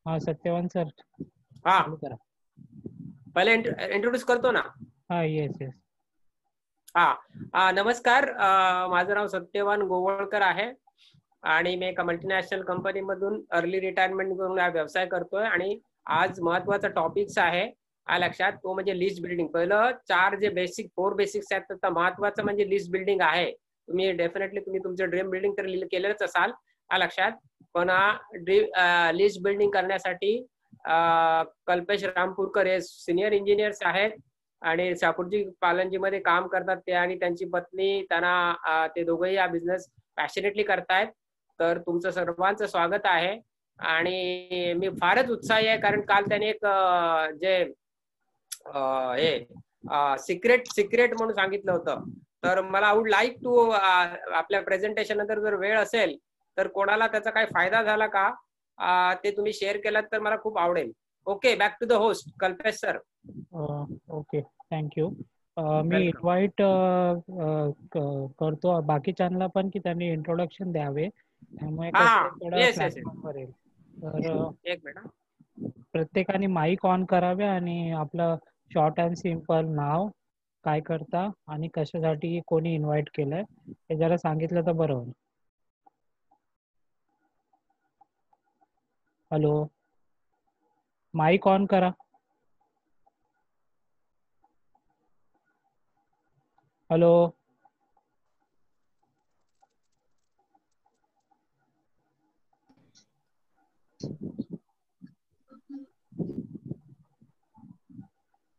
हाँ सत्यवान सर हाँ चालू करा. पहले इंट्रोड्यूस करतो ना. हाँ येस येस. नमस्कार. माझं नाव सत्यवान गोवळकर आहे आणि मी एका मल्टीनॅशनल कंपनीमधून अर्ली रिटायरमेंट करून हा व्यवसाय करतोय. आणि आज महत्वाचा टॉपिक्स आहे लक्षात, तो म्हणजे लिस्ट बिल्डिंग. पहिलं 4 जे फोर बेसिक्स आहेत, तर महत्वाचं म्हणजे लिस्ट बिल्डिंग आहे. तुम्ही डेफिनेटली तुम्ही तुमचं ड्रीम बिल्डिंग तर केलेलंच असाल लक्षात. पण लिस्ट बिल्डिंग करण्यासाठी कल्पेश रामपूरकर हे सिनियर इंजिनियर्स आहेत आणि शापूरजी पालनजी मध्ये काम करतात ते, आणि त्यांची पत्नी त्यांना ते दोघंही हा बिझनेस पॅशनेटली करतायत. तर तुमचं सर्वांचं स्वागत आहे. आणि मी फारच उत्साही आहे कारण काल त्याने एक जे हे सिक्रेट म्हणून सांगितलं होतं. तर मला आय वुड लाईक टू आपल्या प्रेझेंटेशन नंतर जर वेळ असेल तर कोणाला त्याचा काही फायदा झाला का ते तुम्ही शेअर केलात तर मला खूप आवडेल. Okay, back to the host Kalpesh sir. Okay thank you. मी इन्व्हाइट करतो बाकीच्यांना पण की त्यांनी इंट्रोडक्शन द्यावे, त्यामुळे प्लॅटफॉर्मवर येईल. तर एक मिनिट, प्रत्येकाने माईक ऑन करावे आणि आपलं शॉर्ट अँड सिम्पल नाव, काय करता आणि कशासाठी कोणी इन्व्हाइट केलंय हे जरा सांगितलं तर बरं होईल. हॅलो, माईक ऑन करा. हॅलो,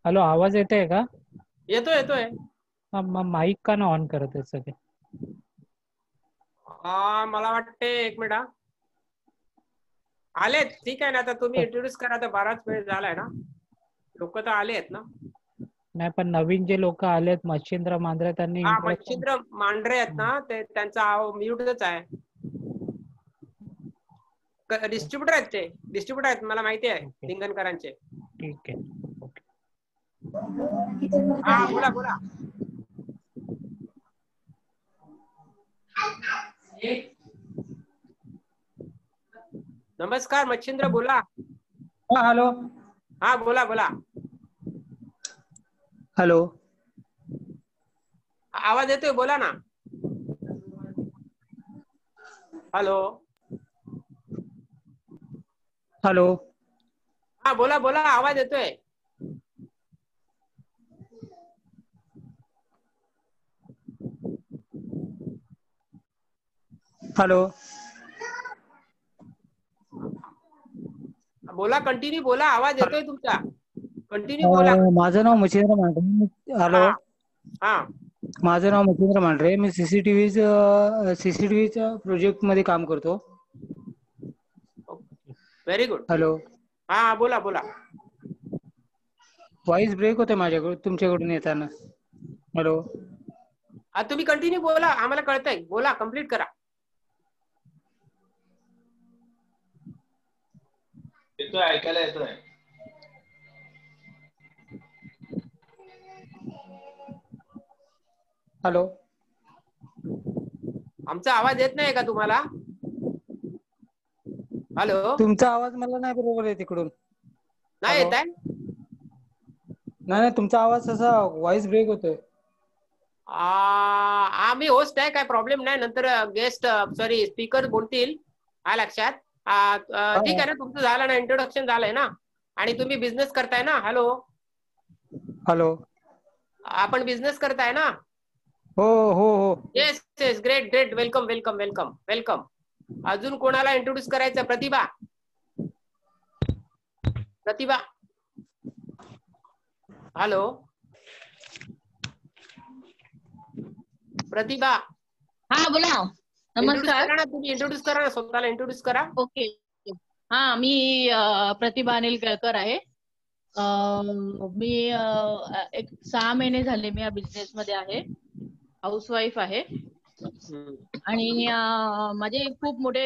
हॅलो, आवाज येतोय का? येतोय. मग माईक का ना ऑन करत आहे सगळे? मला वाटते एक मिनिट आलेत. ठीक आहे ना, आता तुम्ही इंट्रोड्यूस करा. तर बराच वेळ झालाय ना, लोक तर आले आहेत ना. नाही पण नवीन जे लोक आलेत मच्छिंद्र मांढरे त्यांनी मच्छिंद्र मांढरे आहेत ना, ते त्यांचा म्यूटच आहे. डिस्ट्रीब्युटर आहेत, ते डिस्ट्रीब्युटर आहेत, मला माहिती आहे लिंगणकरांचे. ठीक आहे. ओके, बोला. नमस्कार मच्छिंद्र, बोला. हॅलो. बोला. हॅलो, आवाज येतोय, बोला ना. हॅलो. बोला, आवाज येतोय. हॅलो, बोला, कंटिन्यू बोला, आवाज येतोय तुमचा, कंटिन्यू बोला. माझं नाव मच्छिंद्र मांढरे. हॅलो, माझं नाव मच्छिंद्र मांढरे. मी सीसीटीव्हीच्या प्रोजेक्ट मध्ये काम करतो. Very good. हॅलो, बोला. व्हॉइस ब्रेक होते माझ्याकडून तुमच्याकडून येताना. हॅलो, तुम्ही कंटिन्यू बोला, आम्हाला कळतंय. बोला, कंप्लीट करा. येतोय, ऐकायला येतोय. हॅलो, आमचा आवाज येत नाही का तुम्हाला? हॅलो, तुमचा आवाज मला नाही बरोबर आहे तिकडून. नाही येत आहे? नाही, तुमचा आवाज असा व्हॉइस ब्रेक होतोय. मी होस्ट आहे, काय प्रॉब्लेम नाही. नंतर गेस्ट स्पीकर बोलतील, लक्षात. ठीक आहे ना, तुमचं झालं ना, इंट्रोडक्शन झालंय ना, आणि तुम्ही बिझनेस करताय ना. हॅलो, आपण बिझनेस करताय ना? हो. Yes, great. वेलकम. अजून कोणाला इंट्रोड्यूस करायचं? प्रतिभा. हॅलो, प्रतिभा. बोला. नमस्कार. तुम्ही इंट्रोड्यूस करा ना, स्वतःला इंट्रोड्यूस करा. ओके. मी प्रतिभा अनिल केळकर आहे. मी एक 6 महिने झाले मी या बिझनेस मध्ये आहे. हाऊसवाईफ आहे. आणि माझे खूप मोठे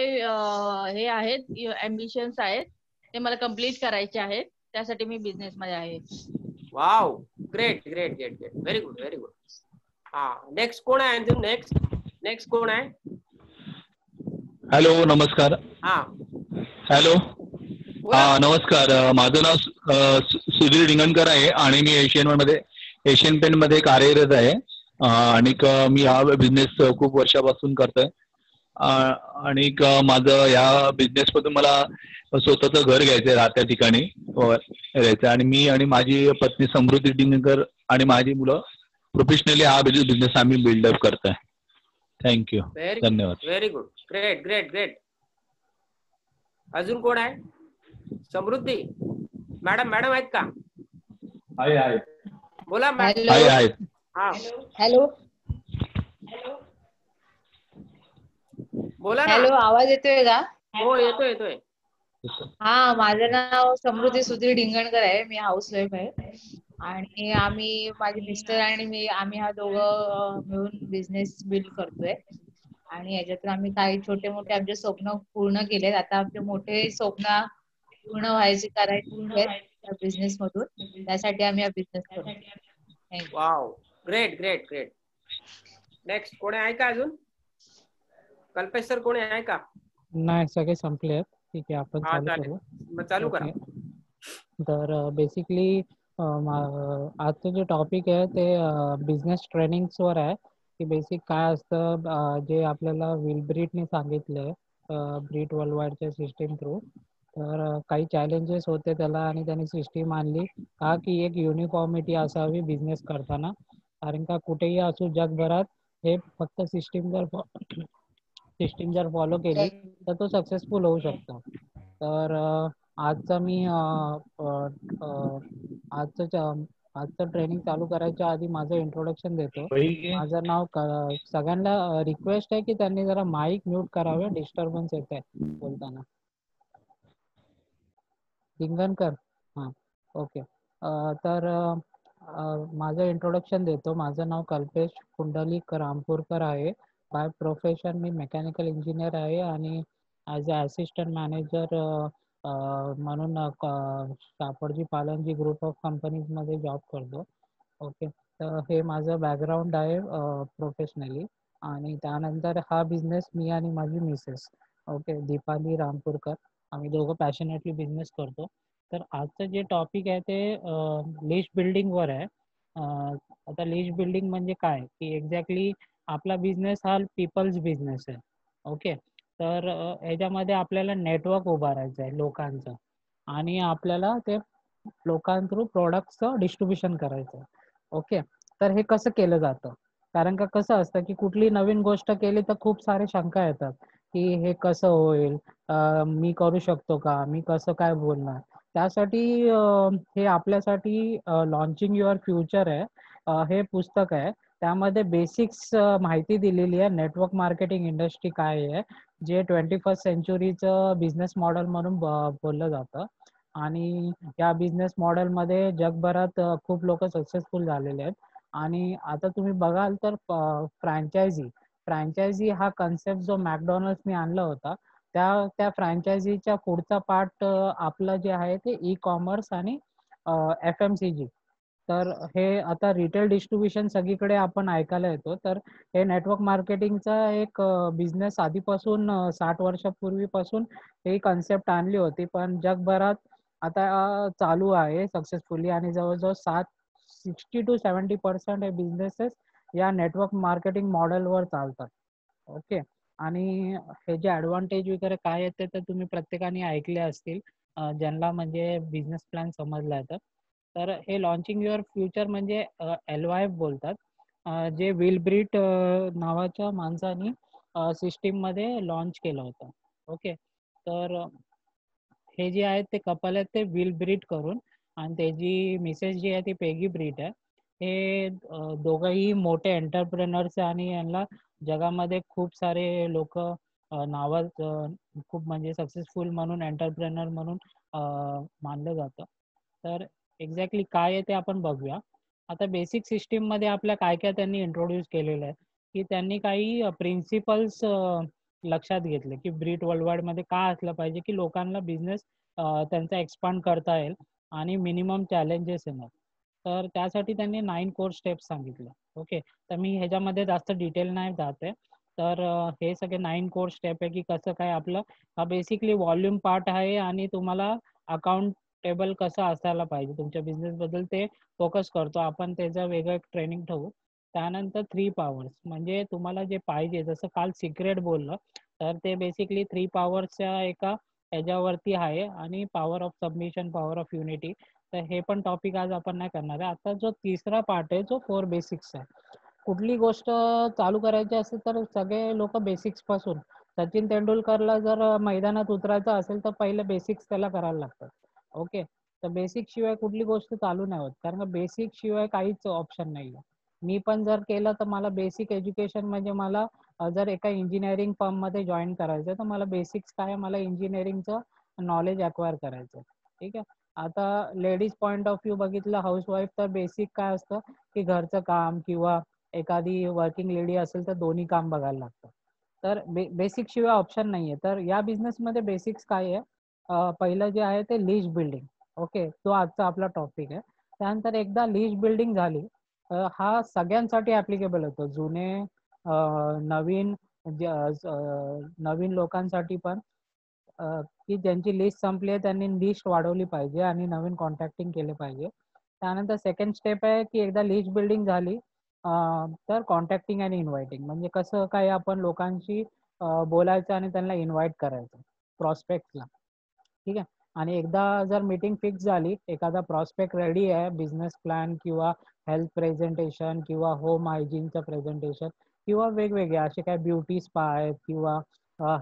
हे आहेत, एम्बिशन्स आहेत, ते मला कम्प्लीट करायचे आहेत. त्यासाठी मी बिझनेस मध्ये आहे. Wow, great. Very good. Next कोण आहे? नेक्स्ट कोण आहे? हॅलो, नमस्कार. हा, हॅलो, नमस्कार. माझं नाव सुधीर रिंगणकर आहे आणि मी एशियन पेंट मध्ये कार्यरत आहे. आणि मी हा बिझनेस खूप वर्षापासून करतोय. आणि माझं या बिझनेस मधून मला स्वतःचं घर घ्यायचंय, राहत्या ठिकाणी राहायचं. आणि मी आणि माझी पत्नी समृद्धी डिंगणकर आणि माझी मुलं प्रोफेशनली हा बिझनेस आम्ही बिल्डअप करतोय. थँक्यू. धन्यवाद. Very good. Great great great. अजून कोण आहे? समृद्धी मॅडम आहेत का? आहे. बोला मॅडम. आहे. हॅलो. बोला ना. हॅलो, आवाज येतोय का? हो, येतोय. हा, माझं नाव समृद्धी सुधीर डिंगणकर आहे. मी हाऊसवाईफ आहे आणि माझे मिस्टर आणि आम्ही हा दोघं मिळून बिझनेस बिल्ड करतोय. आणि याच्यातून आम्ही काही छोटे मोठे आमचे स्वप्न पूर्ण केलेत. आता आमचे मोठे स्वप्न पूर्ण करायचे आहेत बिझनेस मधून. त्यासाठी आम्ही हा बिझनेस करतो. Wow, great great great. Next कोणी आहे का अजून? कल्पेश सर कोणी आहे का? नाही, सगळे संपले आहेत. ठीक आहे, आपण चालू करा. तर बेसिकली आजचं जे टॉपिक आहे ते बिझनेस ट्रेनिंग्सवर आहे, की बेसिक काय असतं जे आपल्याला विल ब्रीटने सांगितलंय ब्रीट वर्ल्ड वाईडच्या सिस्टीम थ्रू. तर काही चॅलेंजेस होते त्याला आणि त्यांनी सिस्टीम आणली का की एक युनिफॉर्मिटी असावी बिझनेस करताना. कारण का कुठेही असू जगभरात हे फक्त सिस्टीम जर फॉलो केली तर तो सक्सेसफुल होऊ शकतो. तर आजचं ट्रेनिंग चालू करायच्या आधी माझं इंट्रोडक्शन देतो. माझं नाव सगळ्यांना रिक्वेस्ट आहे की त्यांनी जरा माईक म्यूट करावे, डिस्टर्बन्स येत आहे बोलताना. रिंगणकर, हां, ओके. तर माझं इंट्रोडक्शन देतो. माझं नाव कल्पेश पुंडलिक रामपूरकर आहे. By profession me mechanical engineer आहे आणि ॲज अ असिस्टंट मॅनेजर म्हणून कापडजी पालनजी ग्रुप ऑफ कंपनीजमध्ये जॉब करतो. ओके, तर हे माझं बॅकग्राऊंड आहे प्रोफेशनली. आणि त्यानंतर हा बिझनेस मी आणि माझी मिसेस, ओके, दीपाली रामपूरकर, आम्ही दोघं पॅशनेटली बिझनेस करतो. तर आजचं जे टॉपिक आहे ते लिस्ट बिल्डिंगवर आहे. आता लिस्ट बिल्डिंग म्हणजे काय, की एक्झॅक्टली आपला बिझनेस हा पीपल्स बिझनेस आहे. ओके, तर ह्याच्यामध्ये आपल्याला नेटवर्क उभारायचं आहे लोकांचं आणि आपल्याला ते लोकांथ्रू प्रोडक्टचं डिस्ट्रीब्युशन करायचं आहे. ओके, तर हे कसं केलं जातं? कारण का कसं असतं की कुठली नवीन गोष्ट केली तर खूप सारे शंका येतात की हे कसं होईल, मी करू शकतो का, मी कसं काय बोलणार. त्यासाठी हे आपल्यासाठी लॉन्चिंग युअर फ्युचर आहे, हे पुस्तक आहे. त्यामध्ये बेसिक्स माहिती दिलेली आहे. नेटवर्क मार्केटिंग इंडस्ट्री काय आहे, जे 21st सेंचुरीचं बिझनेस मॉडेल म्हणून बोललं जातं. आणि या बिझनेस मॉडेलमध्ये जगभरात खूप लोक सक्सेसफुल झालेले आहेत. आणि आता तुम्ही बघाल तर फ्रँचायझी हा कन्सेप्ट जो मॅकडॉनल्ड्सने आणला होता, त्या फ्रँचायझीच्या पुढचा पार्ट आपलं जे आहे ते ई कॉमर्स आणि FMCG. तर हे आता रिटेल डिस्ट्रीब्युशन सगळीकडे आपण ऐकायला येतो. तर हे नेटवर्क मार्केटिंगचा एक बिझनेस आधीपासून 60 वर्षापूर्वीपासून ही कन्सेप्ट आणली होती, पण जगभरात आता चालू आहे सक्सेसफुली. आणि जवळजवळ 60 to 70% हे बिझनेसेस या नेटवर्क मार्केटिंग मॉडेलवर चालतात. ओके, आणि हे जे ॲडव्हान्टेज वगैरे काय येते तर तुम्ही प्रत्येकाने ऐकले असतील, ज्यांना म्हणजे बिझनेस प्लॅन समजला आहे. तर हे लॉन्चिंग युअर फ्युचर म्हणजे LYF बोलतात, जे विल ब्रीट नावाच्या माणसाने सिस्टीममध्ये लॉन्च केलं होतं. ओके, तर हे जे आहेत ते कपल आहेत ते विल ब्रीट करून, आणि त्याची मिसेस जी आहे ती पेगी ब्रीट आहे. हे दोघंही मोठे एंटरप्रेनर्स आहे आणि यांना जगामध्ये खूप सारे लोक खूप म्हणजे सक्सेसफुल म्हणून एंटरप्रेनर म्हणून मानलं जातं. तर एक्झॅक्टली काय आहे ते आपण बघूया. आता बेसिक सिस्टीममध्ये आपल्या काय काय त्यांनी इंट्रोड्यूस केलेलं आहे, की त्यांनी काही प्रिन्सिपल्स लक्षात घेतले की ब्रीट वर्ल्ड वाईडमध्ये काय असलं पाहिजे की लोकांना बिझनेस त्यांचा एक्सपांड करता येईल आणि मिनिमम चॅलेंजेस येणार. तर त्यासाठी त्यांनी 9 कोर स्टेप्स सांगितले. ओके, तर मी ह्याच्यामध्ये जास्त डिटेल नाही जाते. तर हे सगळे 9 कोर स्टेप आहे की कसं काय आपलं हा बेसिकली व्हॉल्यूम पार्ट आहे आणि तुम्हाला अकाउंटेबल कसं असायला पाहिजे तुमच्या बिझनेस बद्दल ते फोकस करतो आपण, त्याचं वेगळं ट्रेनिंग ठेवू. त्यानंतर 3 पॉवर्स म्हणजे तुम्हाला जे पाहिजे, जसं काल सिक्रेट बोललं, तर ते बेसिकली 3 पॉवर्सच्या एका ह्याच्यावरती आहे, आणि power of submission, power of unity. तर हे पण टॉपिक आज आपण नाही करणार आहे. आता जो तिसरा पार्ट आहे जो 4 बेसिक्स आहे. कुठली गोष्ट चालू करायची असेल तर सगळे लोक बेसिक्स पासून, सचिन तेंडुलकरला जर मैदानात उतरायचं असेल तर पहिले बेसिक्स त्याला करायला लागतात. ओके, तर बेसिक शिवाय कुठली गोष्ट चालू नाही होत, कारण का बेसिक शिवाय काहीच ऑप्शन नाही आहे. मी पण जर केलं तर मला बेसिक एज्युकेशन म्हणजे मला जर एका इंजिनिअरिंग फर्ममध्ये जॉईन करायचं तर मला बेसिक्स काय, मला इंजिनिअरिंगचं नॉलेज अक्वायर करायचं. ठीक आहे. आता लेडीज पॉईंट ऑफ व्ह्यू बघितलं, हाऊसवाईफ, तर बेसिक काय असतं की घरचं काम, किंवा एखादी वर्किंग लेडी असेल तर दोन्ही काम बघायला लागतं. तर बेसिक शिवाय ऑप्शन नाही आहे. तर या बिझनेसमध्ये बेसिक्स काय आहे, पहिलं जे आहे ते लिस्ट बिल्डिंग. ओके, तो आजचा आपला टॉपिक आहे. त्यानंतर एकदा लिस्ट बिल्डिंग झाली, हा सगळ्यांसाठी ॲप्लिकेबल होतो, जुने, नवीन, नवीन लोकांसाठी पण, की ज्यांची लिस्ट संपली आहे त्यांनी लिस्ट वाढवली पाहिजे आणि नवीन कॉन्टॅक्टिंग केले पाहिजे. त्यानंतर सेकंड स्टेप आहे की एकदा लिस्ट बिल्डिंग झाली, तर कॉन्टॅक्टिंग आणि इन्व्हायटिंग, म्हणजे कसं काय आपण लोकांशी बोलायचं आणि त्यांना इन्व्हाइट करायचं, प्रॉस्पेक्टला. ठीक आहे. आणि एकदा जर मीटिंग फिक्स झाली, एखादा प्रॉस्पेक्ट रेडी आहे, बिझनेस प्लॅन किंवा हेल्थ प्रेझेंटेशन किंवा होम हायजीनचं प्रेझेंटेशन किंवा वेगवेगळे असे काय ब्युटी स्पा आहेत किंवा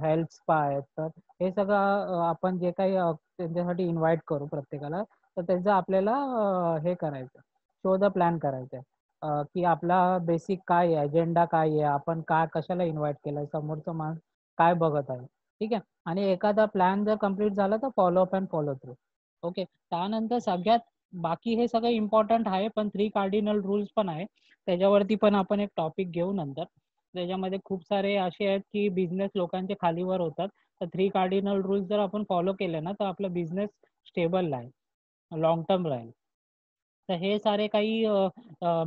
हेल्थ स्पा आहेत, तर हे सगळं आपण जे काही त्यांच्यासाठी इन्व्हाइट करू प्रत्येकाला, तर त्याचं आपल्याला हे करायचं, शो द प्लॅन करायचं आहे, की आपला बेसिक काय आहे, अजेंडा काय आहे, आपण काय कशाला इन्व्हाइट केलं आहे, समोरचं माणूस काय बघत आहे. ठीक आहे. आणि एखादा प्लॅन जर कंप्लीट झाला तर follow up and follow through. Okay, त्यानंतर सगळ्यात बाकी हे सगळं इम्पॉर्टंट आहे, पण 3 कार्डिनल रूल्स पण आहे, त्याच्यावरती पण आपण एक टॉपिक घेऊ नंतर. त्याच्यामध्ये खूप सारे असे आहेत की बिझनेस लोकांचे खालीवर होतात, तर 3 कार्डिनल रूल्स जर आपण फॉलो केले ना तर आपला बिझनेस स्टेबल राहील, लॉंग टर्म राहील. तर हे सारे काही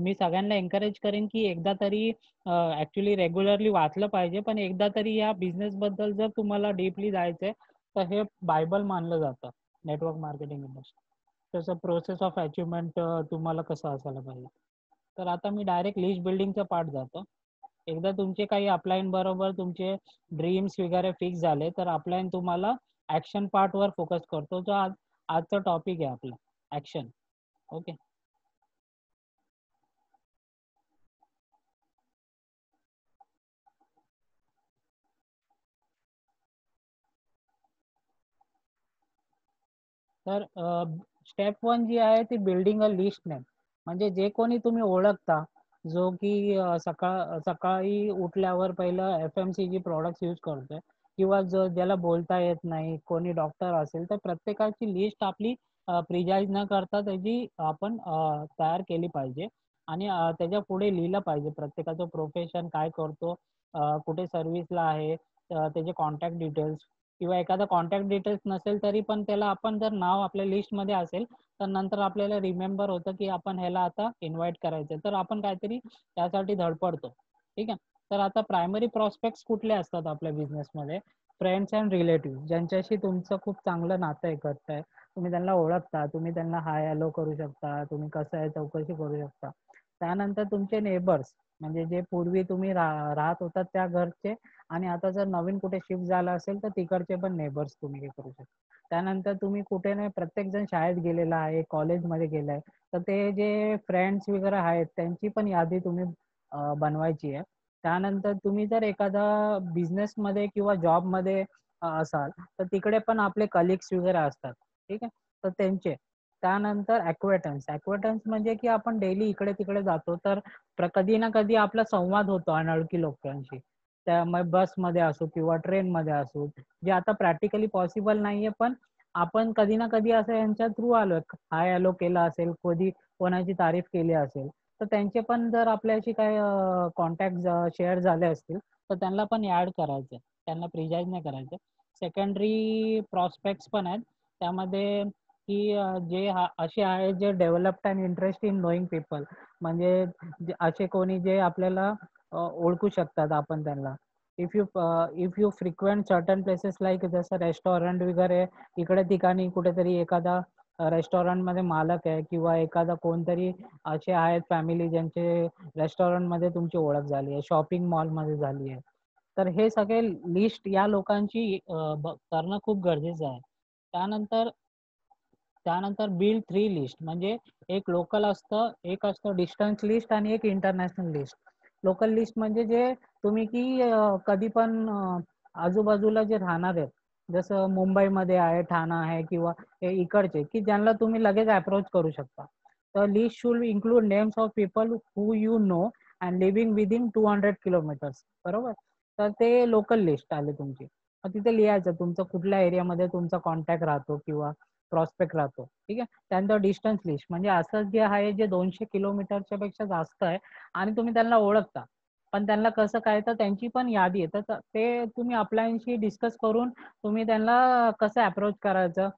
मी सगळ्यांना एन्करेज करेन की एकदा तरी ॲक्च्युली रेग्युलरली वाचलं पाहिजे, पण एकदा तरी या बिझनेसबद्दल जर तुम्हाला डीपली जायचं आहे तर हे बायबल मानलं जातं नेटवर्क मार्केटिंग इंडस्ट्री. त्याचं प्रोसेस ऑफ अचिव्हमेंट तुम्हाला कसं असायला पाहिजे. तर आता मी डायरेक्ट लिस्ट बिल्डिंगचा पार्ट जातो. एकदा तुमचे काही अपलाईन बरोबर तुमचे ड्रीम्स वगैरे फिक्स झाले तर अपलाईन तुम्हाला ॲक्शन पार्टवर फोकस करतो, जो आजचा टॉपिक आहे आपला, ॲक्शन. ओके. तर स्टेप 1 जी आहे ती बिल्डिंग अ लिस्ट नेम, म्हणजे जे कोणी तुम्ही ओळखता, जो की सकाळी उठल्यावर पहिलं FMCG प्रॉडक्ट्स यूज करतोय, किंवा जो ज्याला बोलता येत नाही, कोणी डॉक्टर असेल, तर प्रत्येकाची लिस्ट आपली प्रिजाईज न करता त्याची आपण तयार केली पाहिजे. आणि त्याच्या पुढे लिहिलं पाहिजे प्रत्येकाचं प्रोफेशन काय करतो, कुठे सर्व्हिसला आहे, त्याचे कॉन्टॅक्ट डिटेल्स, किंवा एखादा कॉन्टॅक्ट डिटेल्स नसेल तरी पण त्याला आपण जर नाव आपल्या लिस्टमध्ये असेल तर नंतर आपल्याला रिमेंबर होतं की आपण ह्याला आता इन्व्हाइट करायचं, तर आपण काहीतरी त्यासाठी धडपडतो. ठीक आहे. तर आता प्रायमरी प्रॉस्पेक्ट्स कुठले असतात आपल्या बिझनेसमध्ये, फ्रेंड्स अँड रिलेटिव्ह, ज्यांच्याशी तुमचं खूप चांगलं नातं एकत्र आहे, तुम्ही त्यांना ओळखता, तुम्ही त्यांना हाय हॅलो करू शकता, तुम्ही कसं आहे चौकशी करू शकता. त्यानंतर तुमचे नेबर्स, म्हणजे जे पूर्वी तुम्ही राहत होतात त्या घरचे, आणि आता जर नवीन कुठे शिफ्ट झाला असेल तर तिकडचे पण नेबर्स तुम्ही हे करू शकता. त्यानंतर तुम्ही कुठे नाही, प्रत्येक जण शाळेत गेलेला आहे, कॉलेजमध्ये गेलाय, तर ते जे फ्रेंड्स वगैरे आहेत त्यांची पण यादी तुम्ही बनवायची आहे. त्यानंतर तुम्ही जर एखादा बिझनेसमध्ये किंवा जॉबमध्ये असाल तर तिकडे पण आपले कलिग्स वगैरे असतात. ठीक आहे. तर त्यांचे. त्यानंतर ॲक्वेटन्स म्हणजे की आपण डेली इकडे तिकडे जातो, तर कधी ना कधी आपला संवाद होतो अनोळखी लोकांशी, त्यामुळे बसमध्ये असो किंवा ट्रेनमध्ये असो, जे आता प्रॅक्टिकली पॉसिबल नाहीये, पण आपण कधी ना कधी असं यांच्या थ्रू आलो, हाय हॅलो केला असेल, कधी कोणाची तारीफ केली असेल, तर त्यांचे पण जर आपल्याशी काय कॉन्टॅक्ट शेअर झाले असतील तर त्यांना पण ॲड करायचं, त्यांना प्रिजाईज नाही करायचं. सेकंडरी प्रॉस्पेक्ट्स पण आहेत त्यामध्ये, की जे असे आहेत जे developed and interest in knowing people, म्हणजे असे कोणी जे आपल्याला ओळखू शकतात आपण त्यांना, if you frequent certain places like जसं रेस्टॉरंट वगैरे, इकडे ठिकाणी कुठेतरी एखादा रेस्टॉरंट मध्ये मालक आहे किंवा एखादा कोणतरी असे आहेत फॅमिली ज्यांचे रेस्टॉरंट मध्ये तुमची ओळख झाली आहे, शॉपिंग मॉल मध्ये झाली आहे, तर हे सगळे लिस्ट या लोकांची करणं खूप गरजेचं आहे. त्यानंतर त्यानंतर बिल्ड 3 लिस्ट, म्हणजे एक लोकल असतं, एक असतं डिस्टन्स लिस्ट आणि एक इंटरनॅशनल लिस्ट. लोकल लिस्ट म्हणजे जे तुम्ही की कधी पण आजूबाजूला जे राहणार आहेत, जसं मुंबईमध्ये आहे, ठाणा आहे किंवा हे इकडचे, की ज्यांना तुम्ही लगेच अप्रोच करू शकता. तर list should include names of people who you know and living within 200 kilometres, बरोबर. तर ते लोकल लिस्ट आले तुमची. मग तिथे लिहायचं तुमचं कुठल्या एरियामध्ये तुमचा कॉन्टॅक्ट राहतो किंवा प्रॉस्पेक्ट राहतो, ठीक आहे. त्यानंतर डिस्टन्स लिस्ट म्हणजे असं जे आहे जे 200 किलोमीटरच्या पेक्षा जास्त आहे आणि तुम्ही त्यांना ओळखता, पण त्यांना कसं काय, तर त्यांची पण यादी आहे. तर ते तुम्ही आपल्याशी डिस्कस करून तुम्ही त्यांना कसं अप्रोच करायचं.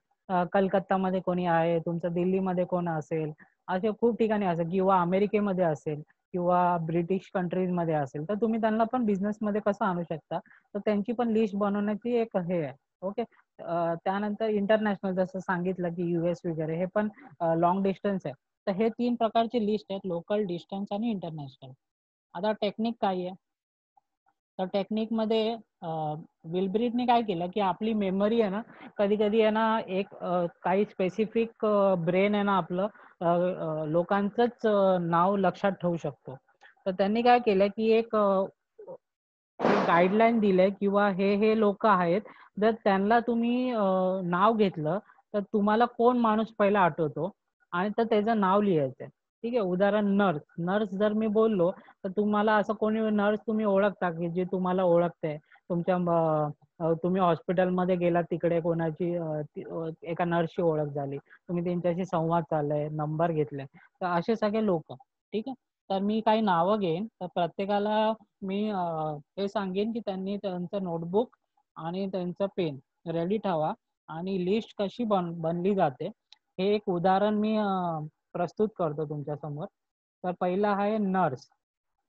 कलकत्तामध्ये कोणी आहे तुमचं, दिल्लीमध्ये कोण असेल, असे खूप ठिकाणी असेल किंवा अमेरिकेमध्ये असेल किंवा ब्रिटिश कंट्रीजमध्ये असेल, तर तुम्ही त्यांना पण बिझनेसमध्ये कसं आणू शकता, तर त्यांची पण लिस्ट बनवण्याची एक हे आहे. ओके. त्यानंतर इंटरनॅशनल जसं सांगितलं की US वगैरे, हे पण लॉंग डिस्टन्स आहे. तर हे 3 प्रकारची लिस्ट आहेत, लोकल, डिस्टन्स आणि इंटरनॅशनल. आता टेक्निक काय आहे, तर टेक्निकमध्ये विल्ब्रिथने काय केलं की आपली मेमरी आहे ना, कधी कधी आहे ना, एक काही स्पेसिफिक ब्रेन आहे ना आपलं लोकांचंच नाव लक्षात ठेवू शकतो. तर त्यांनी काय केलं की एक गाईडलाईन दिलंय किंवा हे लोक आहेत, जर त्यांना तुम्ही नाव घेतलं तर तुम्हाला कोण माणूस पहिला आठवतो आणि तर त्याचं नाव लिहायचं. ठीक आहे. उदाहरण नर्स, नर्स जर मी बोललो तर तुम्हाला असं कोणी नर्स तुम्ही ओळखता की जे तुम्हाला ओळखते तुमच्या तुम्ही हॉस्पिटलमध्ये गेला, तिकडे कोणाची एका नर्सची ओळख झाली, तुम्ही त्यांच्याशी संवाद चाललाय, नंबर घेतलाय, तर असे सगळे लोक. ठीक आहे. तर मी काही नावं घेईन, तर प्रत्येकाला मी हे सांगेन की त्यांनी त्यांचं नोटबुक आणि त्यांचं पेन रेडी ठेवा आणि लिस्ट कशी बनली जाते हे एक उदाहरण मी प्रस्तुत करतो तुमच्या समोर. तर पहिला आहे नर्स.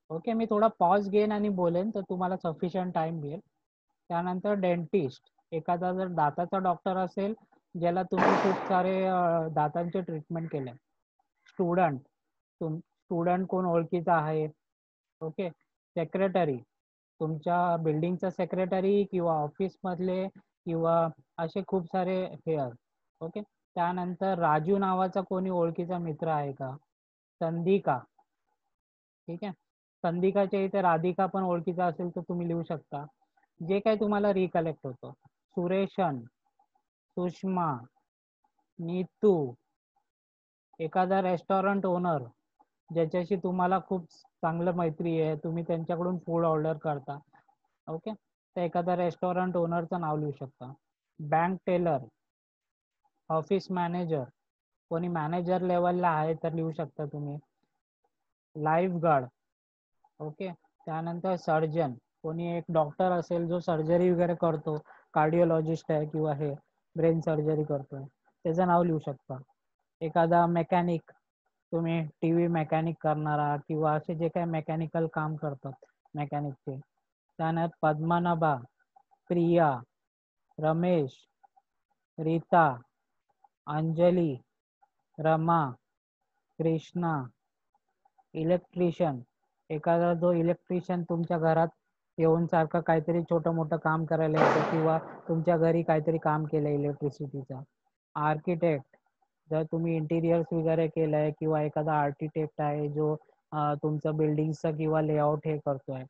ओके, मी थोडा पॉज घेईन आणि बोलेन तर तुम्हाला सफिशियंट टाइम मिळेल. त्यानंतर डेंटिस्ट, एखादा जर दाताचा डॉक्टर असेल ज्याला तुम्ही खूप सारे दातांचे ट्रीटमेंट केले. स्टुडंट, स्टुडंट कोण ओळखीचा आहे. ओके. सेक्रेटरी, तुमच्या बिल्डिंगचा सेक्रेटरी किंवा ऑफिस मधले किंवा असे खूप सारे हे आहेत. ओके. त्यानंतर राजू नावाचा कोणी ओळखीचा मित्र आहे का. संधिका, ठीक आहे. संधिकाच्या इथे राधिका पण ओळखीचा असेल तर तुम्ही लिहू शकता, जे काही तुम्हाला रिकलेक्ट होतं. सुरेशन, सुषमा, नीतू, एखादा रेस्टॉरंट ओनर ज्याच्याशी तुम्हाला खूप चांगलं मैत्री आहे, तुम्ही त्यांच्याकडून फूड ऑर्डर करता. ओके. तर एखादा रेस्टॉरंट ओनरचं नाव लिहू शकता. बँक टेलर, ऑफिस मॅनेजर, कोणी मॅनेजर लेवलला आहे तर लिहू शकता तुम्ही. Life guard. ओके. त्यानंतर सर्जन, कोणी एक डॉक्टर असेल जो सर्जरी वगैरे करतो, कार्डिओलॉजिस्ट आहे किंवा हे ब्रेन सर्जरी करतोय, त्याचं नाव लिहू शकता. एखादा मेकॅनिक, तुम्ही टीव्ही मेकॅनिक करणारा किंवा असे जे काही मेकॅनिकल काम करतात मेकॅनिकचे. त्यानंतर पद्मनाभा, प्रिया, रमेश, रीता, अंजली, रमा, कृष्णा. इलेक्ट्रिशियन, एखादा जो इलेक्ट्रिशियन तुमच्या घरात येऊन सारखं काहीतरी छोटं मोठं काम करायला येतं किंवा तुमच्या घरी काहीतरी काम केलं इलेक्ट्रिसिटीचं. आर्किटेक्ट, जर तुम्ही इंटिरियर्स वगैरे केलंय किंवा एखादा आर्किटेक्ट आहे जो तुमचं बिल्डिंगचं किंवा लेआउट हे करतोय.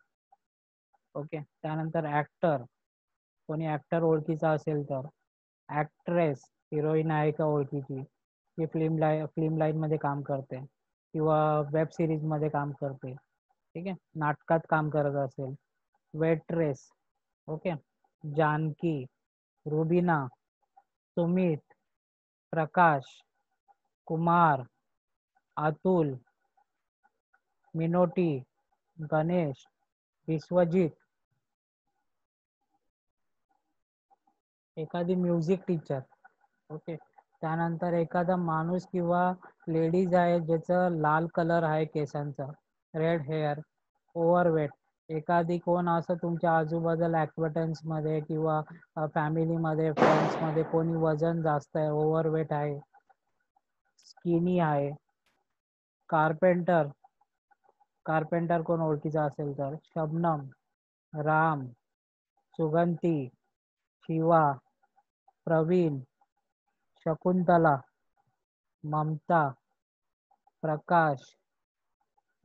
ओके. त्यानंतर ऍक्टर, कोणी ऍक्टर ओळखीचा असेल तर. ऍक्ट्रेस, हिरोईन आहे का ओळखीची, जी फिल्म लाईन मध्ये काम करते किंवा वेब सिरीज मध्ये काम करते. ठीक आहे. नाटकात काम करत असेल. वेट्रेस. ओके. जानकी, रुबीना, सुमित, प्रकाश, कुमार, अतुल, मिनोटी, गणेश, विश्वजित. एखादी म्युझिक टीचर. ओके. त्यानंतर एखादा माणूस किंवा लेडीज आहे ज्याचं लाल कलर आहे केसांचा, रेड हेअर, ओव्हरवेट, एखादी कोण असं तुमच्या आजूबाजूला ऍक्टिव्हिटीज मध्ये किंवा फॅमिलीमध्ये फ्रेंड्समध्ये कोणी वजन जास्त आहे, ओव्हरवेट आहे, स्किनी आहे. कारपेंटर कारपेंटर कोण ओळखीचा असेल तर शबनम, राम, सुगंती, शिवा, प्रवीण, शकुंतला, ममता, प्रकाश,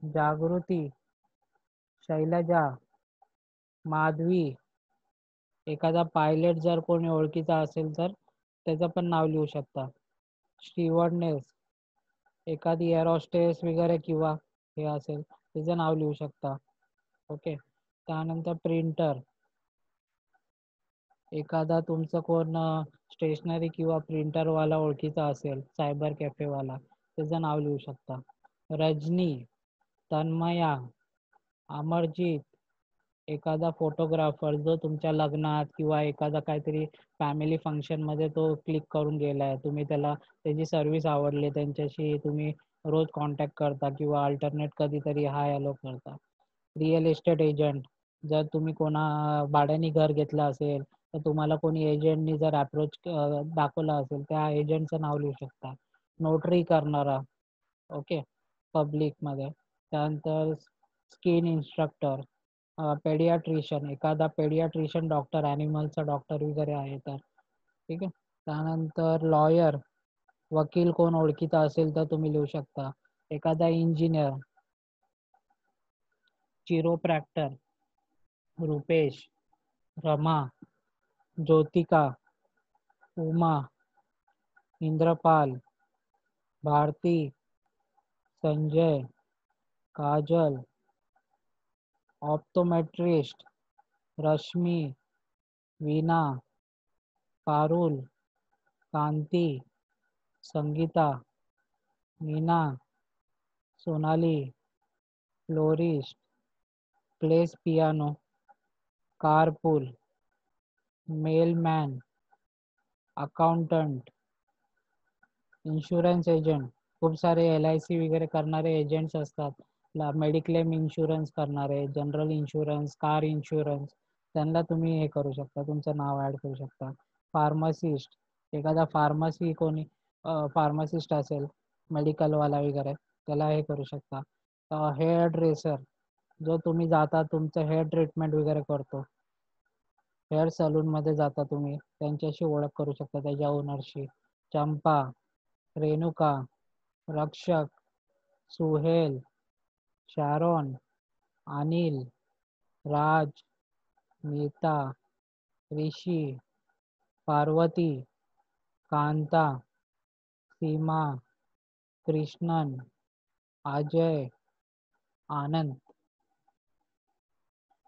जागृती, शैलजा, माधवी. एखादा पायलट जर कोणी ओळखीचा असेल तर त्याचं पण नाव लिहू शकता. स्टीवर्डनेस, एखादी एअर हॉस्टेस वगैरे किंवा हे असेल त्याचं नाव लिहू शकता. ओके. त्यानंतर प्रिंटर, एखादा तुमचं कोण स्टेशनरी किंवा प्रिंटरवाला ओळखीचा असेल, सायबर कॅफेवाला, त्याचं नाव लिहू शकता. रजनी, तन्मया, अमरजीत, एखादा फोटोग्राफर जो तुमच्या लग्नात किंवा एखादा काहीतरी फॅमिली फंक्शनमध्ये तो क्लिक करून गेलाय, तुम्ही त्याला त्याची सर्व्हिस आवडली, त्यांच्याशी तुम्ही रोज कॉन्टॅक्ट करता किंवा अल्टरनेट कधीतरी हाय हॅलो करता. रिअल एस्टेट एजंट, जर तुम्ही कोणा भाड्याने घर घेतलं असेल तर तुम्हाला कोणी एजंटनी जर अप्रोच दाखवला असेल त्या एजंटचं नाव लिहू शकता. नोटरी करणारा, ओके, पब्लिकमध्ये. त्यानंतर स्किन इन्स्ट्रक्टर, पेडियाट्रिशियन, एखादा पेडियाट्रिशियन डॉक्टर, ॲनिमलचा डॉक्टर वगैरे आहे तर ठीक आहे. त्यानंतर लॉयर, वकील कोण ओळखीचा असेल तर तुम्ही लिहू शकता. एखादा engineer, chiropractor, Rupesh, Rama, Jyotika, Uma, Indrapal, Bharti, Sanjay, Kajal, optometrist, Rashmi, Veena, Parul, Kanti, Sangeeta, Meena, Sonali, florist, place piano, carpool, mailman, accountant, insurance agent, खूप सारे LIC वगैरे करणारे एजंट्स असतात, मेडिक्लेम इन्शुरन्स करणारे, जनरल इन्शुरन्स, कार इन्शुरन्स, त्यांना तुम्ही हे करू शकता, तुमचं नाव ॲड करू शकता. फार्मासिस्ट, एखादा फार्मसी कोणी फार्मासिस्ट असेल मेडिकलवाला वगैरे त्याला हे करू शकता. हेअर ड्रेसर, जो तुम्ही जाता तुमचं हेअर ट्रीटमेंट वगैरे करतो, हेअर सलूनमध्ये जाता तुम्ही, त्यांच्याशी ओळख करू शकता, त्याच्या ओनरशी. चंपा, रेणुका, रक्षक, सुहेल, शारोन, अनिल, राज, नीता, ऋषी, पार्वती, कांता, सीमा, कृष्णन, अजय, आनंद.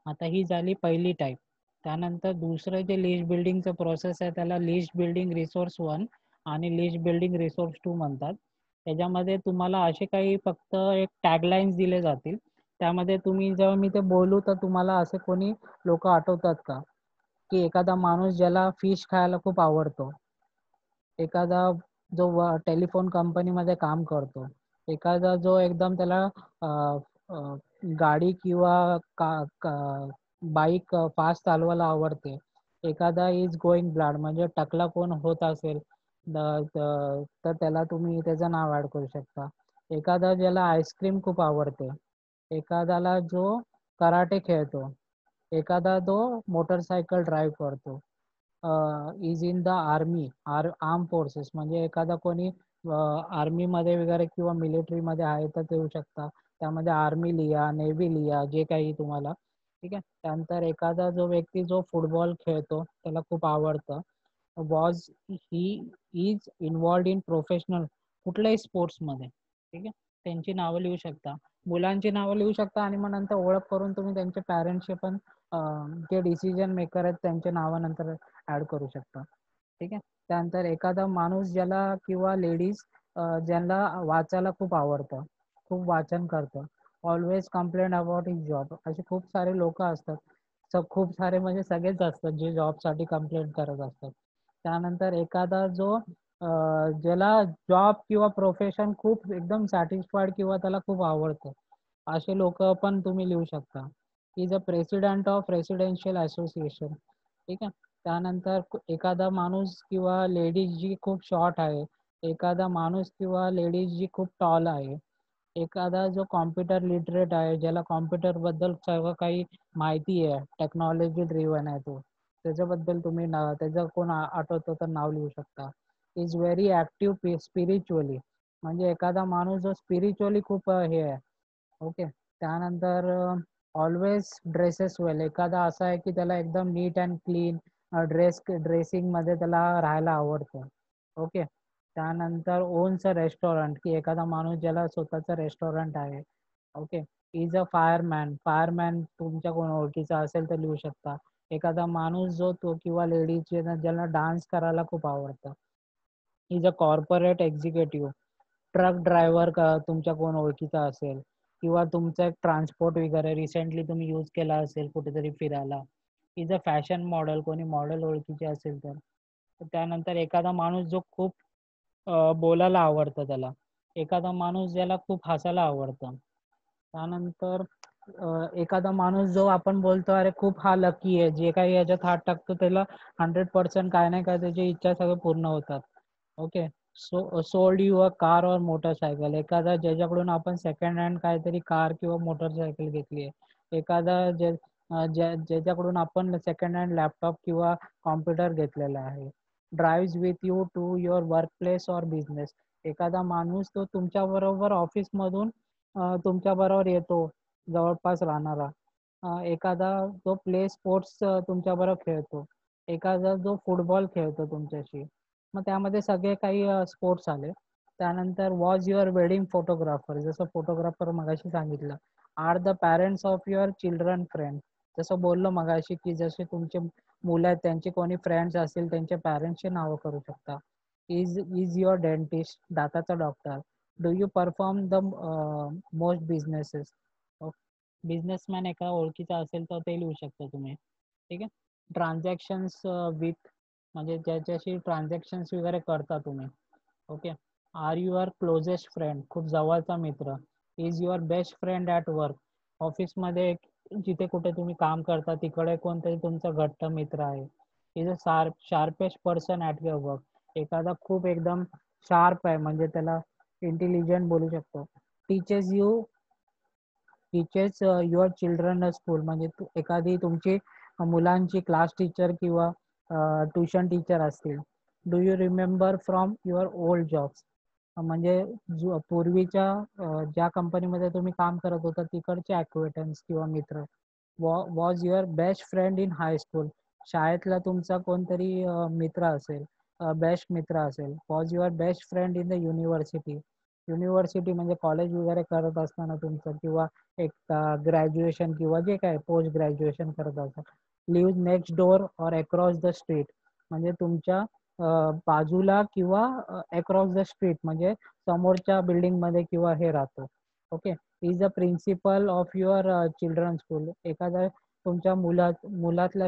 आता ही झाली पहिली टाईप. त्यानंतर दुसरं जे लिस्ट बिल्डिंगचं प्रोसेस आहे त्याला लिस्ट बिल्डिंग रिसोर्स 1 आणि लिस्ट बिल्डिंग रिसोर्स 2 म्हणतात. त्याच्यामध्ये तुम्हाला असे काही फक्त एक टॅगलाईन्स दिले जातील. त्यामध्ये तुम्ही जेव्हा मी ते बोलू तर तुम्हाला असे कोणी लोक आठवतात का, की एखादा माणूस ज्याला फिश खायला खूप आवडतो, एखादा जो टेलिफोन कंपनीमध्ये काम करतो, एखादा जो एकदम त्याला गाडी किंवा बाईक फास्ट चालवायला आवडते, एखादा इज गोइंग ब्लाड म्हणजे टकला कोण होत असेल तर त्याला तुम्ही त्याचं नाव ॲड करू शकता. एखादा ज्याला आईस्क्रीम खूप आवडते, एखाद्याला जो कराटे खेळतो, एखादा तो मोटरसायकल ड्राईव्ह करतो, is in the army arm forces म्हणजे एखादा कोणी आर्मीमध्ये वगैरे किंवा मिलिटरीमध्ये आहे तर ते येऊ शकता. त्यामध्ये आर्मी लिहा, नेव्ही लिहा, जे काही तुम्हाला, ठीक आहे. त्यानंतर एखादा जो व्यक्ती जो फुटबॉल खेळतो त्याला खूप आवडतं, was he is involved in professional कुठल्याही स्पोर्ट्समध्ये, ठीक आहे, त्यांची नावं लिहू शकता. मुलांची नावं लिहू शकता आणि मग नंतर ओळख करून तुम्ही त्यांच्या पॅरेंट्सचे पण जे डिसिजन मेकर आहेत त्यांच्या नावानंतर ॲड करू शकता, ठीक आहे. त्यानंतर एखादा माणूस ज्याला किंवा लेडीज ज्यांना वाचायला खूप आवडतं, खूप वाचन करतं, always complaint about his job, असे खूप सारे लोक असतात. खूप सारे म्हणजे सगळेच असतात जे जॉबसाठी कंप्लेंट करत असतात. त्यानंतर एखादा जो ज्याला जॉब किंवा प्रोफेशन खूप एकदम सॅटिस्फाईड किंवा त्याला खूप आवडतं, असे लोक पण तुम्ही लिहू शकता, is a president of residential association. ठीक आहे. त्यानंतर एखादा माणूस किंवा लेडीज जी खूप शॉर्ट आहे, एखादा माणूस किंवा लेडीज जी खूप टॉल आहे, एखादा जो कॉम्प्युटर लिटरेट आहे, ज्याला कॉम्प्युटर बद्दल सगळं काही माहिती आहे, टेक्नॉलॉजी ड्रिव्हन आहे तो, त्याच्याबद्दल तुम्ही त्याचं कोण आठवतं तर नाव लिहू शकता. इज व्हेरी ॲक्टिव्ह स्पिरिच्युअली, म्हणजे एखादा माणूस जो स्पिरिच्युअली खूप हे आहे. ओके. त्यानंतर ऑलवेज ड्रेसेस वेल, एखादा असा आहे की त्याला एकदम नीट अँड क्लीन ड्रेसिंगमध्ये त्याला राहायला आवडतं. ओके. त्यानंतर ओन्स अ रेस्टॉरंट, की एखादा माणूस ज्याला स्वतःचं रेस्टॉरंट आहे. Okay. Is a fireman, fireman तुमच्या कोण ओळखीचा असेल तर लिहू शकता. एखादा माणूस जो तो किंवा लेडीज ज्याला डान्स करायला खूप आवडतं. Is a corporate executive, truck driver का तुमच्या कोण ओळखीचा असेल, किंवा तुमचा एक ट्रान्सपोर्ट वगैरे रिसेंटली तुम्ही यूज केला असेल कुठेतरी फिरायला. इज अ फॅशन मॉडेल, कोणी मॉडेल ओळखीचे असेल तर. त्यानंतर एखादा माणूस जो खूप बोलायला आवडतं त्याला, एखादा माणूस ज्याला खूप हसायला आवडतं. त्यानंतर एखादा माणूस जो आपण बोलतो अरे खूप हा लकी आहे, जे काही याच्यात हात टाकतो त्याला 100% काय नाही काय त्याची इच्छा सगळं पूर्ण होतात. Okay. Sold you a car or motorcycle, एखादा ज्याच्याकडून आपण सेकंड हँड काहीतरी कार किंवा मोटरसायकल घेतली आहे, एखादा ज्याच्याकडून आपण सेकंड हँड लॅपटॉप किंवा कॉम्प्युटर घेतलेला आहे. Drives with you to your work place or business, एखादा माणूस तो तुमच्याबरोबर ऑफिसमधून तुमच्याबरोबर येतो, जवळपास राहणारा. एखादा जो प्ले स्पोर्ट्स तुमच्याबरोबर खेळतो, एखादा जो फुटबॉल खेळतो तुमच्याशी. मग त्यामध्ये सगळे काही स्पोर्ट्स आले. त्यानंतर वॉज युअर वेडिंग फोटोग्राफर, जसं फोटोग्राफर मगाशी सांगितलं. Are the parents of your children friend, जसं बोललो मगाशी की जसे तुमचे मुलं आहेत त्यांचे कोणी फ्रेंड्स असतील त्यांच्या पॅरेंट्सचे नावं करू शकता. इज युअर डेंटिस्ट, दाताचा doctor. Do you perform the most businesses, businessman एका ओळखीचा असेल तर ते लिहू शकता तुम्ही. ठीक आहे. ट्रान्झॅक्शन्स विथ, म्हणजे ज्याच्याशी ट्रान्झॅक्शन्स वगैरे करता तुम्ही. Okay. Are your closest friend, खूप जवळचा मित्र. Is your best friend at work, ऑफिसमध्ये जिथे कुठे तुम्ही काम करता तिकडे कोणतरी तुमचा घट्ट मित्र आहे. Is a sharpest person at your work, एखादा खूप एकदम शार्प आहे म्हणजे त्याला इंटेलिजंट बोलू शकतो. टीचेस युअर चिल्ड्रन स्कूल, म्हणजे एखादी तुमची मुलांची क्लास टीचर किंवा ट्युशन टीचर असतील. Do you remember from your old jobs, म्हणजे पूर्वीच्या ज्या कंपनीमध्ये तुम्ही काम करत होता तिकडचे ॲक्वेटन्स किंवा मित्र. Was your best friend in high school, शाळेतला तुमचा कोणतरी मित्र असेल, बेस्ट मित्र असेल. Was your best friend in the university, university म्हणजे कॉलेज वगैरे करत असताना तुमचं, किंवा एक ग्रॅज्युएशन किंवा जे काय पोस्ट ग्रॅज्युएशन करत असाल. लिव्ह नेक्स्ट डोअर और अक्रॉस द स्ट्रीट, म्हणजे तुमच्या बाजूला किंवा अक्रॉस द स्ट्रीट म्हणजे समोरच्या बिल्डिंगमध्ये किंवा हे राहतो. Okay. Is a principal of your children school, एखादा तुमच्या मुलांच्या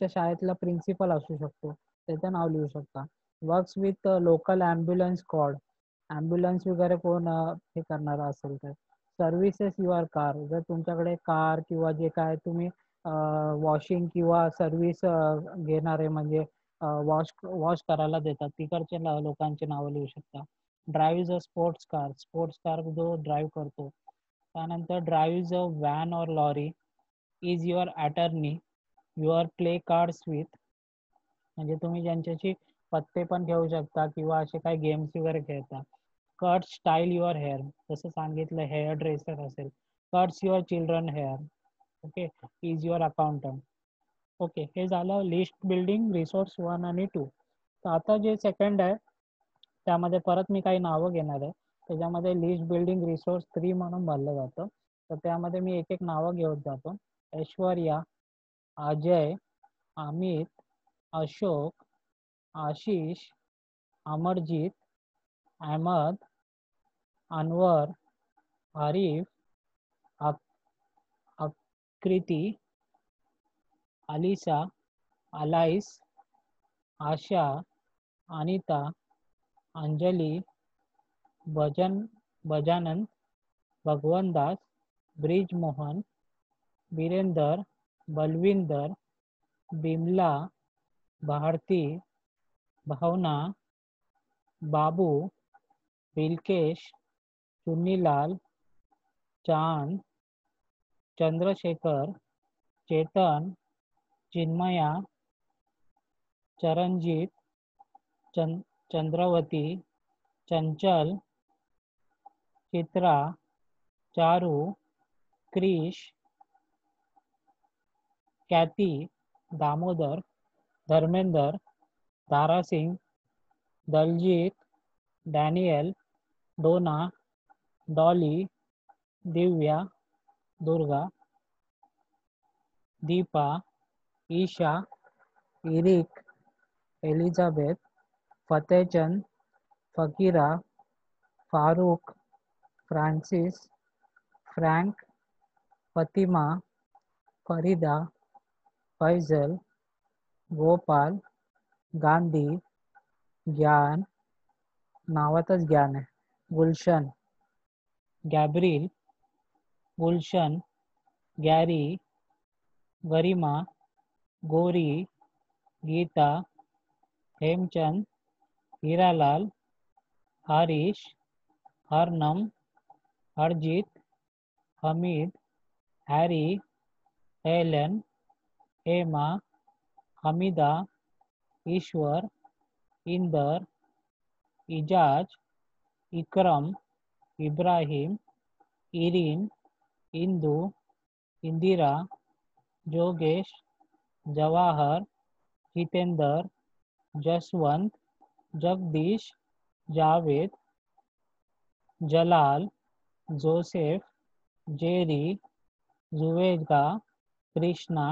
शाळेतला प्रिन्सिपल असू शकतो, त्याचं नाव लिहू शकता. Works with local ambulance squad, ambulance वगैरे कोण हे करणारा असेल तर. सर्व्हिसेस युअर कार, जर तुमच्याकडे कार किंवा जे काय तुम्ही वॉशिंग किंवा सर्व्हिस घेणारे म्हणजे वॉश करायला देतात तिकडचे लोकांचे नावं लिहू शकता. ड्राईव्ह अ स्पोर्ट्स कार जो ड्राईव्ह करतो. त्यानंतर drive a van or lorry. Is your attorney, your play cards with, म्हणजे तुम्ही ज्यांच्याशी पत्ते पण घेऊ शकता किंवा असे काही गेम्स वगैरे खेळता. कट स्टाईल युअर हेअर, जसं सांगितलं हेअर ड्रेसर असेल. Cuts your children hair. Okay. Is your accountant. Okay. हे झालं लिस्ट बिल्डिंग रिसोर्स 1 आणि 2. तर आता जे सेकंड आहे त्यामध्ये परत मी काही नावं घेणार आहे. त्याच्यामध्ये लिस्ट बिल्डिंग रिसोर्स 3 म्हणून भरलं जातं. तर त्यामध्ये मी एक एक नावं घेत जातो. ऐश्वर्या, अजय, अमित, अशोक, आशिष, अमरजीत, अहमद, अनवर, आरिफ, आकृती, अलिसा, अलाइस, आशा, अनिता, अंजली, गजानन, भगवनदास, ब्रिजमोहन, बीरेंदर, बलविंदर, बिमला, भारती, भावना, बाबू, बिलकेश, चुन्नीलाल, चांद, चंद्रशेखर, चेतन, चिन्मया, चरणजीत, चंद्रवती, चंचल, चित्रा, चारू, क्रिश, कैती, दामोदर, धर्मेंद्र, दारासिंग, दलजीत, डैनियल, डोना, डॉली, दिव्या, दुर्गा, दीपा, ईशा, इरिक, एलिजाबेथ, फतेहचंद, फकीरा, फारूक, फ्रांसिस, फ्रैंक, फतिमा, फरीदा, फैजल, गोपाल, गांधी, ज्ञान, नावातच ज्ञान आहे, गुलशन, गॅब्रिल, गुलशन, गॅरी, गरिमा, गोरी, गीता, हेमचंद, हीरालाल, हरीश, हरनम, हरजीत, Hamid, Harry, Helen, Hema, Hamida, Ishwar, Inder, Ejaz, Ikram, Ibrahim, Irene, Indu, Indira, जोगेश, Jawahar, Jitender, Jaswant, Jagdish, Javed, Jalal, Joseph, Jerry, Juveda, Krishna,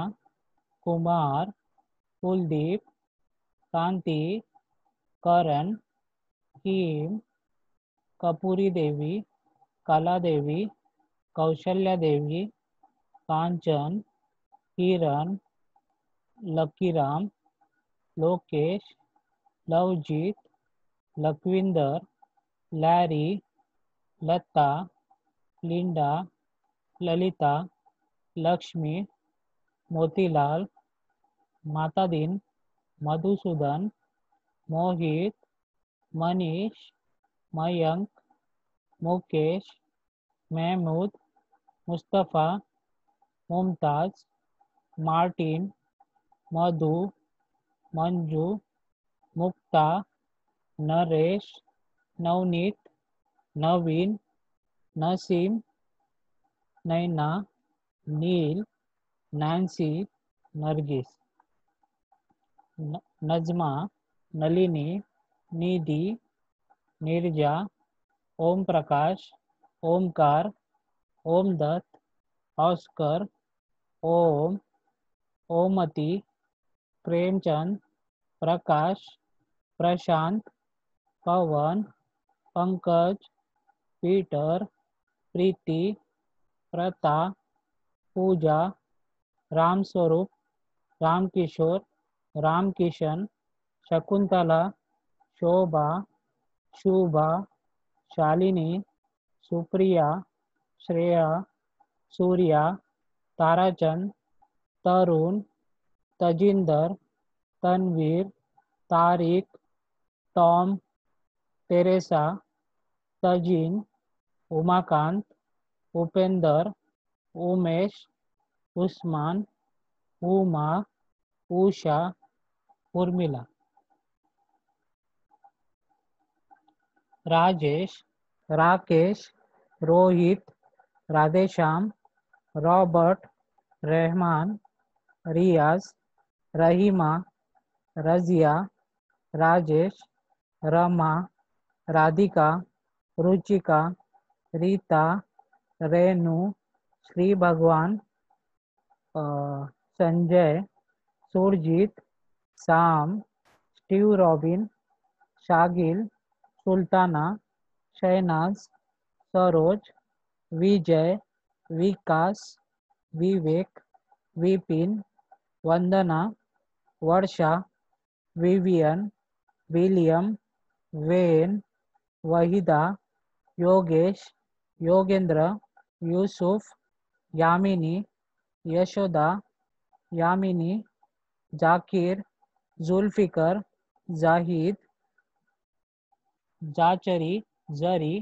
Kumar, Kuldeep, Kanti, Karan, Kim, Kapuri Devi, Kala Devi, Kaushalya Devi, Kanchan, Kiran, Lakiram, Lokesh, Lavjeet, Lakhwinder, Larry, Lata, Linda, Lalita, Lakshmi, Motilal, Matadin, Madhusudan, Mohit, Manish, Mayank, Mukesh, Mahmood, Mustafa, Mumtaz, Martin, Madhu, Manju, Mukta, Naresh, Navneet, Naveen, Naseem, Naina, Neil, Nancy, Nargis, Najma, Nalini, निधि, निर्जा, ओम प्रकाश, ओमकार, ओमदत्त, ऑस्कर, ओम, ओमती, प्रेमचंद, प्रकाश, प्रशांत, पवन, पंकज, पीटर, प्रीति, प्रता, पूजा, रामस्वरूप, रामकिशोर, रामकिशन, शकुंतला, शोभा, शुभा, शालिनी, सुप्रिया, श्रेया, सूर्या, ताराचंद, तरुण, तजिंदर, तनवीर, तारिक, Tom, Theresa, Tazeen, Umakant, Upender, Umesh, Usman, Uma, Usha, Urmila, Rajesh, Rakesh, Rohit, Radheshyam, Robert, Rahman, रियाज, Rahima, Razia, Rajesh, Rama, Radhika, Ruchika, Rita, Renu, Shri Bhagwan, Sanjay, Surjeet, Sam, Steve Robin, Shagil, Sultana, Shahnaz, Saroj, Vijay, Vikas, Vivek, Vipin, Vandana, Varsha, Vivian, William, Wayne, Waheeda, Yogesh, Yogendra, Yusuf, Yamini, Yashoda, Yamini, Zakir, Zulfikar, Zahid, Zachary, Zari.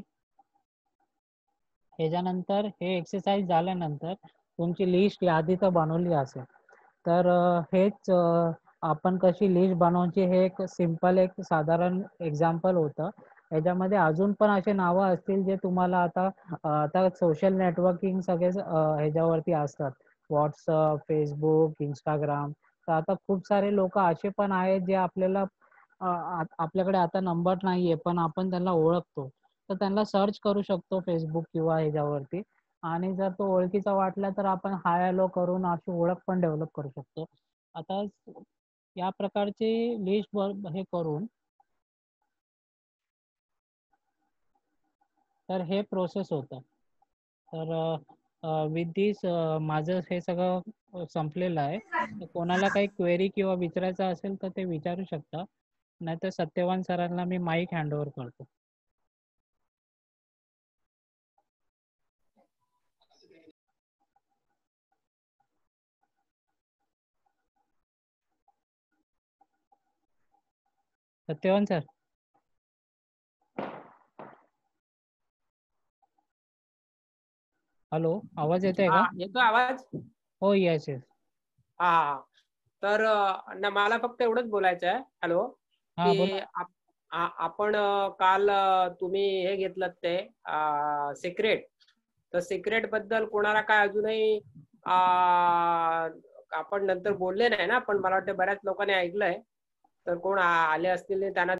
ह्याच्यानंतर हे एक्सरसाइज झाल्यानंतर तुमची लिस्ट यादी तर बनवली असेल, तर हेच आपण कशी लिस्ट बनवायची हे एक सिंपल एक साधारण एक्झाम्पल होतं. याच्यामध्ये अजून पण असे नावं असतील जे तुम्हाला आता सोशल नेटवर्किंग सगळे ह्याच्यावरती असतात, व्हॉट्सअप, फेसबुक, इंस्टाग्राम. तर आता खूप सारे लोक असे पण आहेत जे आपल्याकडे आता नंबर नाहीये पण आपण त्यांना ओळखतो, तर त्यांना सर्च करू शकतो फेसबुक किंवा ह्याच्यावरती. आणि जर तो ओळखीचा वाटला तर आपण हाय हॅलो करून अशी ओळख पण डेव्हलप करू शकतो. आता या प्रकारची लिस्ट हे करून, तर हे प्रोसेस होतं. तर विथ दिस माझं हे सगळं संपलेलं आहे. तर कोणाला काही क्वेरी किंवा विचारायचं असेल तर ते विचारू शकता, नाहीतर सत्यवान सरांना मी माईक हँडओव्हर करतो. सत्यवान सर, हॅलो, आवाज येतोय का? येतो आवाज? हो, येस येस. हा. तर मला फक्त एवढंच बोलायचं आहे, हॅलो, की आपण काल तुम्ही हे घेतलं ते सिक्रेट. तर सिक्रेट बद्दल कोणाला काय अजूनही आपण नंतर बोलले नाही ना, पण मला वाटतं बऱ्याच लोकांनी ऐकलंय. तर कोण आले असतील त्यांना